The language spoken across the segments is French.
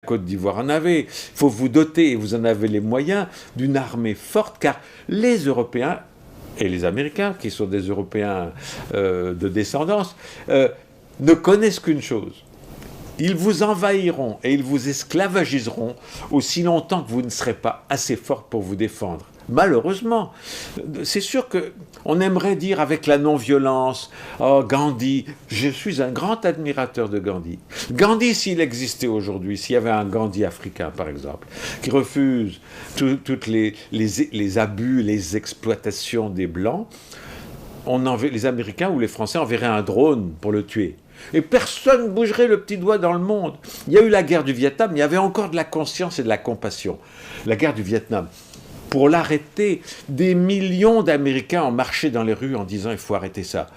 Côte d'Ivoire en avait. Il faut vous doter, et vous en avez les moyens, d'une armée forte, car les Européens et les Américains, qui sont des Européens de descendance, ne connaissent qu'une chose. Ils vous envahiront et ils vous esclavagiseront aussi longtemps que vous ne serez pas assez fort pour vous défendre. Malheureusement, c'est sûr qu'on aimerait dire avec la non-violence, oh Gandhi, je suis un grand admirateur de Gandhi. Gandhi, s'il existait aujourd'hui, s'il y avait un Gandhi africain par exemple, qui refuse toutes les abus, les exploitations des Blancs, les Américains ou les Français enverraient un drone pour le tuer. Et personne ne bougerait le petit doigt dans le monde. Il y a eu la guerre du Vietnam, il y avait encore de la conscience et de la compassion. La guerre du Vietnam. Pour l'arrêter, des millions d'Américains ont marché dans les rues en disant « il faut arrêter ça ».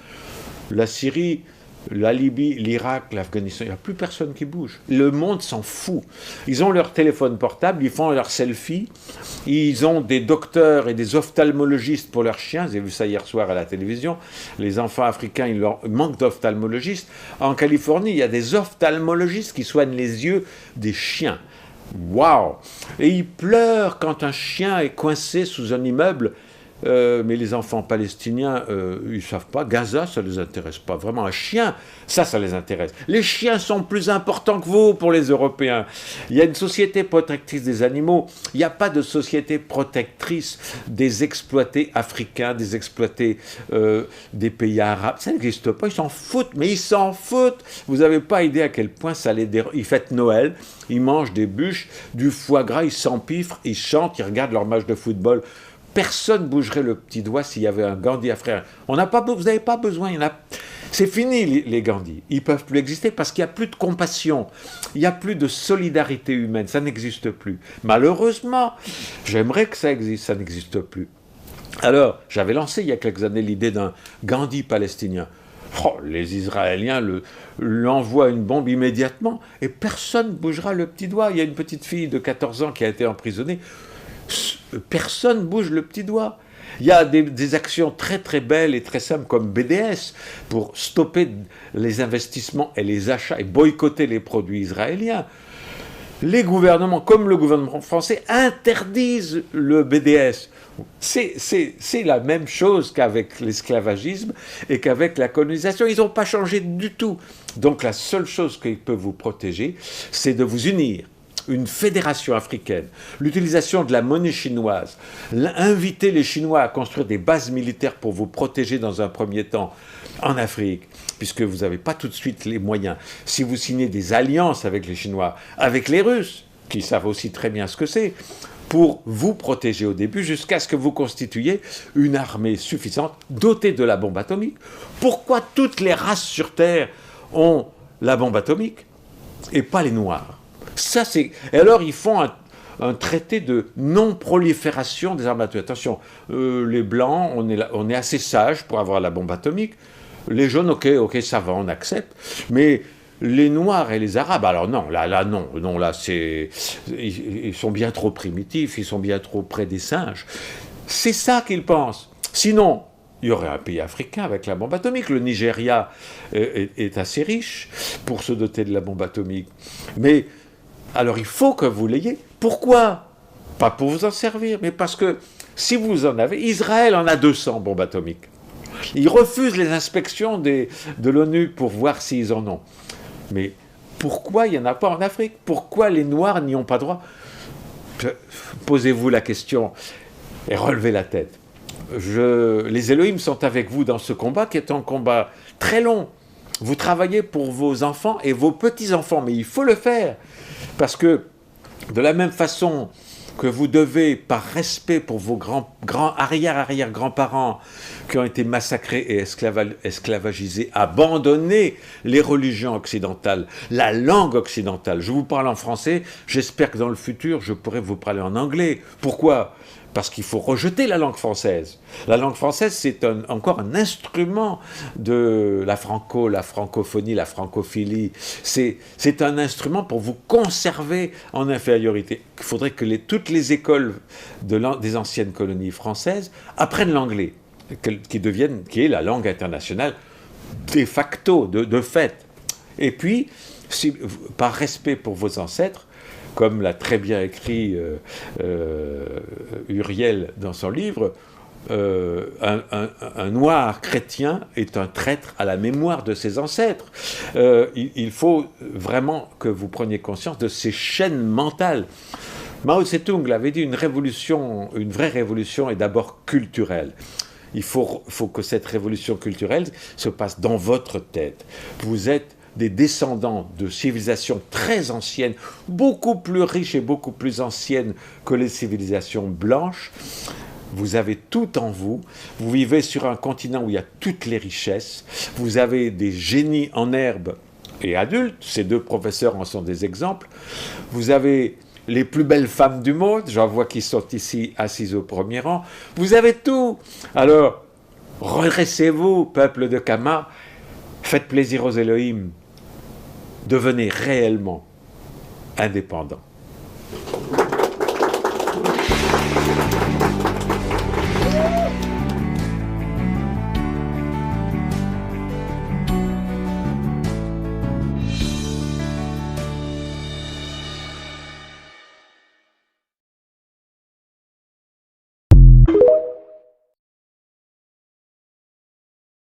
La Syrie, la Libye, l'Irak, l'Afghanistan, il n'y a plus personne qui bouge. Le monde s'en fout. Ils ont leur téléphone portable, ils font leurs selfies, ils ont des docteurs et des ophtalmologistes pour leurs chiens. J'ai vu ça hier soir à la télévision. Les enfants africains, il leur manque d'ophtalmologistes. En Californie, il y a des ophtalmologistes qui soignent les yeux des chiens. Waouh! Et ils pleurent quand un chien est coincé sous un immeuble. Mais les enfants palestiniens, ils ne savent pas. Gaza, ça ne les intéresse pas. Vraiment, un chien, ça les intéresse. Les chiens sont plus importants que vous pour les Européens. Il y a une société protectrice des animaux. Il n'y a pas de société protectrice des exploités africains, des exploités des pays arabes. Ça n'existe pas. Ils s'en foutent, mais ils s'en foutent. Vous n'avez pas idée à quel point ça les dérange. Ils fêtent Noël, ils mangent des bûches, du foie gras, ils s'empiffrent, ils chantent, ils regardent leur match de football. Personne ne bougerait le petit doigt s'il y avait un Gandhi africain. Vous n'avez pas besoin. C'est fini les Gandhi. Ils ne peuvent plus exister parce qu'il n'y a plus de compassion. Il n'y a plus de solidarité humaine. Ça n'existe plus. Malheureusement, j'aimerais que ça existe. Ça n'existe plus. Alors, j'avais lancé il y a quelques années l'idée d'un Gandhi palestinien. Oh, les Israéliens l'envoient une bombe immédiatement et personne ne bougera le petit doigt. Il y a une petite fille de 14 ans qui a été emprisonnée. Personne ne bouge le petit doigt. Il y a des actions très très belles et très simples comme BDS pour stopper les investissements et les achats et boycotter les produits israéliens. Les gouvernements, comme le gouvernement français, interdisent le BDS. C'est la même chose qu'avec l'esclavagisme et qu'avec la colonisation. Ils n'ont pas changé du tout. Donc la seule chose qui peut vous protéger, c'est de vous unir. Une fédération africaine, l'utilisation de la monnaie chinoise, inviter les Chinois à construire des bases militaires pour vous protéger dans un premier temps en Afrique, puisque vous n'avez pas tout de suite les moyens. Si vous signez des alliances avec les Chinois, avec les Russes, qui savent aussi très bien ce que c'est, pour vous protéger au début, jusqu'à ce que vous constituiez une armée suffisante, dotée de la bombe atomique. Pourquoi toutes les races sur Terre ont la bombe atomique et pas les Noirs ? Ça, et alors, ils font un traité de non-prolifération des armes atomiques. Attention, les Blancs, on est assez sages pour avoir la bombe atomique. Les jaunes, ok, ça va, on accepte. Mais les Noirs et les Arabes, alors non, là, ils sont bien trop primitifs, ils sont bien trop près des singes. C'est ça qu'ils pensent. Sinon, il y aurait un pays africain avec la bombe atomique. Le Nigeria est assez riche pour se doter de la bombe atomique. Mais alors il faut que vous l'ayez. Pourquoi ? Pas pour vous en servir, mais parce que si vous en avez, Israël en a 200 bombes atomiques. Ils refusent les inspections de l'ONU pour voir s'ils en ont. Mais pourquoi il n'y en a pas en Afrique ? Pourquoi les Noirs n'y ont pas droit ? Posez-vous la question et relevez la tête. Les Elohim sont avec vous dans ce combat qui est un combat très long. Vous travaillez pour vos enfants et vos petits-enfants, mais il faut le faire. Parce que, de la même façon que vous devez, par respect pour vos arrière-grands-parents qui ont été massacrés et esclavagisés, abandonner les religions occidentales, la langue occidentale. Je vous parle en français, j'espère que dans le futur, je pourrai vous parler en anglais. Pourquoi ? Parce qu'il faut rejeter la langue française. La langue française, c'est encore un instrument de la francophonie, la francophilie. C'est un instrument pour vous conserver en infériorité. Il faudrait que toutes les écoles des anciennes colonies françaises apprennent l'anglais, qui est la langue internationale de facto, de fait. Et puis, par respect pour vos ancêtres, comme l'a très bien écrit Uriel dans son livre, un noir chrétien est un traître à la mémoire de ses ancêtres. Il faut vraiment que vous preniez conscience de ces chaînes mentales. Mao Tse-tung l'avait dit, une vraie révolution est d'abord culturelle. Il faut que cette révolution culturelle se passe dans votre tête. Vous êtes des descendants de civilisations très anciennes, beaucoup plus riches et beaucoup plus anciennes que les civilisations blanches. Vous avez tout en vous. Vous vivez sur un continent où il y a toutes les richesses. Vous avez des génies en herbe et adultes. Ces deux professeurs en sont des exemples. Vous avez les plus belles femmes du monde, j'en vois qui sont ici assises au premier rang. Vous avez tout. Alors, redressez-vous, peuple de Kama, faites plaisir aux Elohim, devenez réellement indépendants.